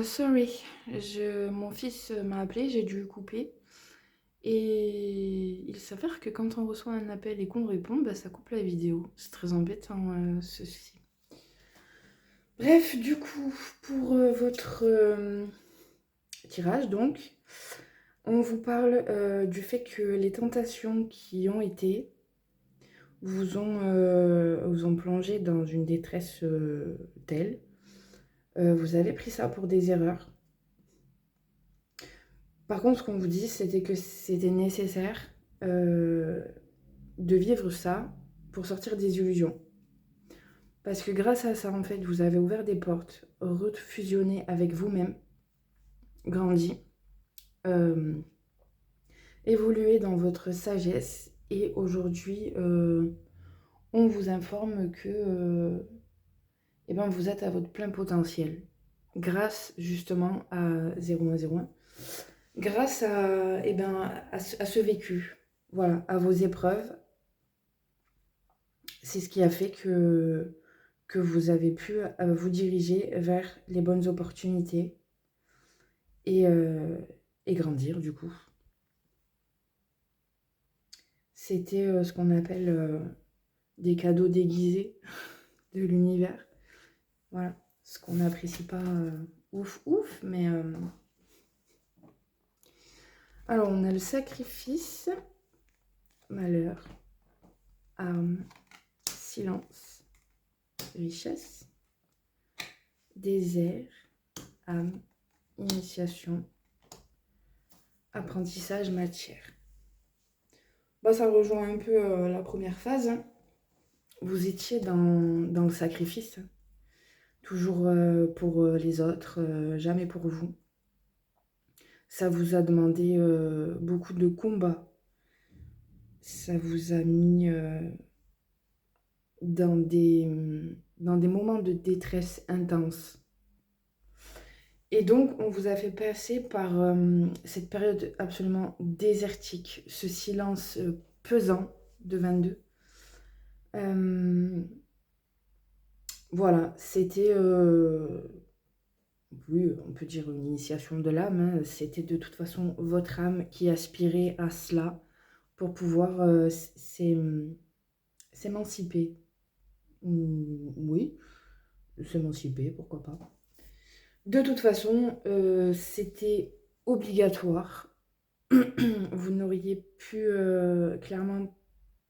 Sorry, mon fils m'a appelé, j'ai dû couper. Et il s'avère que quand on reçoit un appel et qu'on répond, bah, ça coupe la vidéo. C'est très embêtant, ceci. Bref, du coup, pour votre tirage, donc, on vous parle du fait que les tentations qui ont été vous ont plongé dans une détresse telle. Vous avez pris ça pour des erreurs. Par contre, ce qu'on vous dit, c'était que c'était nécessaire euh, de vivre ça pour sortir des illusions. Parce que grâce à ça, en fait, vous avez ouvert des portes, refusionné avec vous-même, grandi, euh, évolué dans votre sagesse. Et aujourd'hui, on vous informe que eh ben, vous êtes à votre plein potentiel. Grâce justement à 0-1, grâce à, eh ben, à ce vécu, voilà, à vos épreuves. C'est ce qui a fait que vous avez pu vous diriger vers les bonnes opportunités et, euh, et grandir du coup. C'était ce qu'on appelle des cadeaux déguisés de l'univers. Voilà, ce qu'on n'apprécie pas ouf ouf, mais... Alors on a le sacrifice, malheur, arme, silence, richesse, désert, âme, initiation, apprentissage, matière. Bah, ça rejoint un peu la première phase, hein. Vous étiez dans le sacrifice, toujours pour les autres, jamais pour vous. Ça vous a demandé beaucoup de combats. Ça vous a mis dans des moments de détresse intense. Et donc, on vous a fait passer par cette période absolument désertique, ce silence pesant de 22. Voilà, c'était, oui, on peut dire une initiation de l'âme, hein. C'était de toute façon votre âme qui aspirait à cela pour pouvoir s'émanciper. Oui, s'émanciper, pourquoi pas. De toute façon, c'était obligatoire. Vous n'auriez pu clairement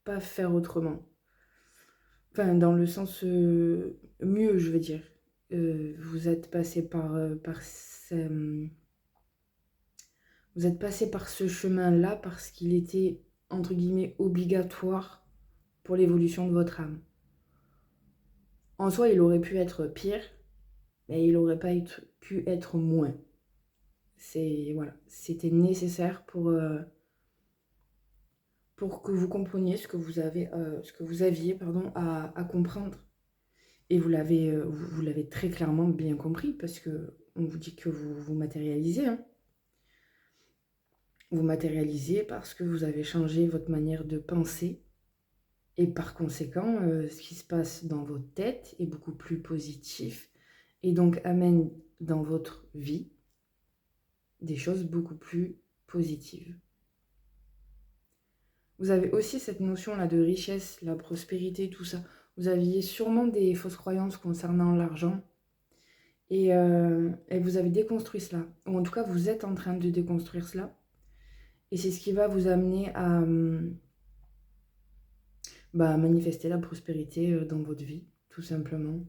pas faire autrement. Enfin, dans le sens mieux, je veux dire. Vous êtes passé vous êtes passé par ce chemin-là parce qu'il était, entre guillemets, obligatoire pour l'évolution de votre âme. En soi, il aurait pu être pire, mais il n'aurait pas pu être moins. Voilà, c'était nécessaire pour que vous compreniez ce que vous aviez pardon, à comprendre. Et vous l'avez très clairement bien compris, parce que on vous dit que vous matérialisez. Hein. Vous matérialisez parce que vous avez changé votre manière de penser. Et par conséquent, ce qui se passe dans votre tête est beaucoup plus positif. Et donc amène dans votre vie des choses beaucoup plus positives. Vous avez aussi cette notion-là de richesse, la prospérité, tout ça. Vous aviez sûrement des fausses croyances concernant l'argent. Et vous avez déconstruit cela. Ou en tout cas, vous êtes en train de déconstruire cela. Et c'est ce qui va vous amener à manifester la prospérité dans votre vie, tout simplement.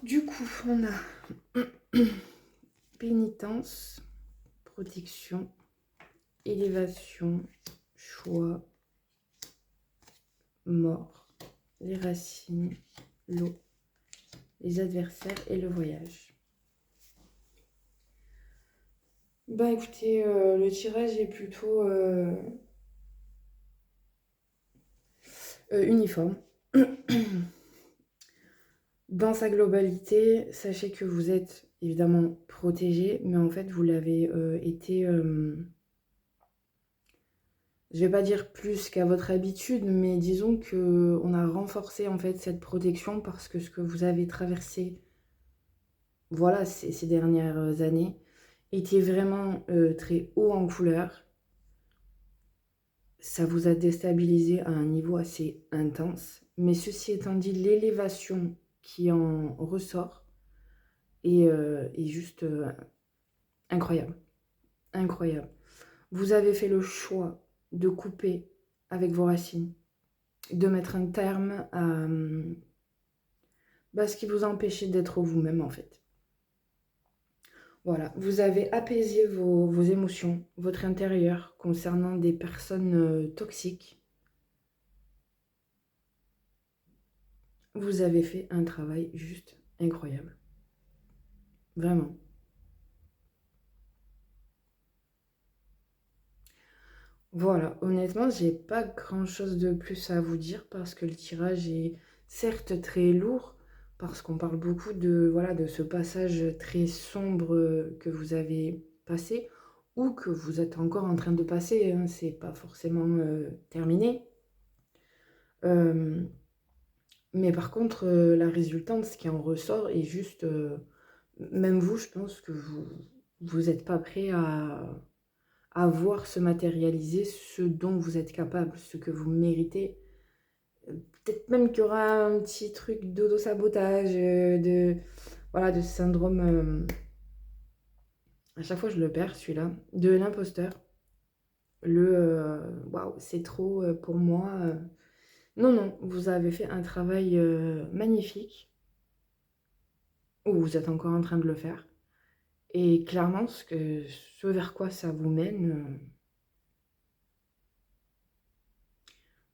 Du coup, on a pénitence, protection, élévation, choix, mort, les racines, l'eau, les adversaires et le voyage. Bah écoutez, le tirage est plutôt uniforme. Dans sa globalité, sachez que vous êtes évidemment protégé, mais en fait vous l'avez été je vais pas dire plus qu'à votre habitude, mais disons que on a renforcé en fait cette protection parce que ce que vous avez traversé, voilà, ces dernières années, était vraiment très haut en couleur. Ça vous a déstabilisé à un niveau assez intense. Mais ceci étant dit, l'élévation qui en ressort est juste incroyable. Incroyable. Vous avez fait le choix de couper avec vos racines, de mettre un terme à ce qui vous a empêché d'être vous-même en fait. Voilà, vous avez apaisé vos émotions, votre intérieur concernant des personnes toxiques. Vous avez fait un travail juste incroyable. Vraiment. Voilà, honnêtement, j'ai pas grand-chose de plus à vous dire parce que le tirage est certes très lourd, parce qu'on parle beaucoup de, voilà, de ce passage très sombre que vous avez passé ou que vous êtes encore en train de passer, hein, c'est pas forcément terminé. Euh, mais par contre, la résultante, ce qui en ressort est juste, même vous, je pense que vous n'êtes pas prêt à voir se matérialiser ce dont vous êtes capable, ce que vous méritez. Peut-être même qu'il y aura un petit truc d'auto-sabotage, voilà, de syndrome. À chaque fois, je le perds, celui-là, de l'imposteur. Waouh, c'est trop pour moi. Non, non, vous avez fait un travail magnifique, ou vous êtes encore en train de le faire. Et clairement, ce vers quoi ça vous mène,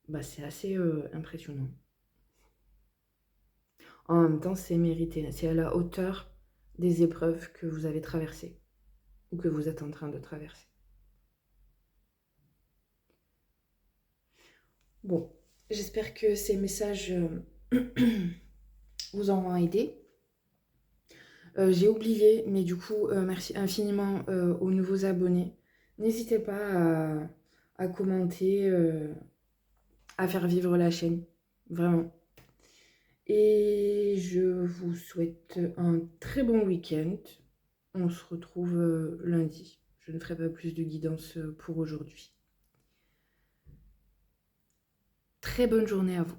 bah, c'est assez impressionnant. En même temps, c'est mérité. C'est à la hauteur des épreuves que vous avez traversées ou que vous êtes en train de traverser. Bon, j'espère que ces messages vous auront aidé. J'ai oublié, mais du coup, merci infiniment aux nouveaux abonnés. N'hésitez pas à commenter, à faire vivre la chaîne. Vraiment. Et je vous souhaite un très bon week-end. On se retrouve lundi. Je ne ferai pas plus de guidance pour aujourd'hui. Très bonne journée à vous.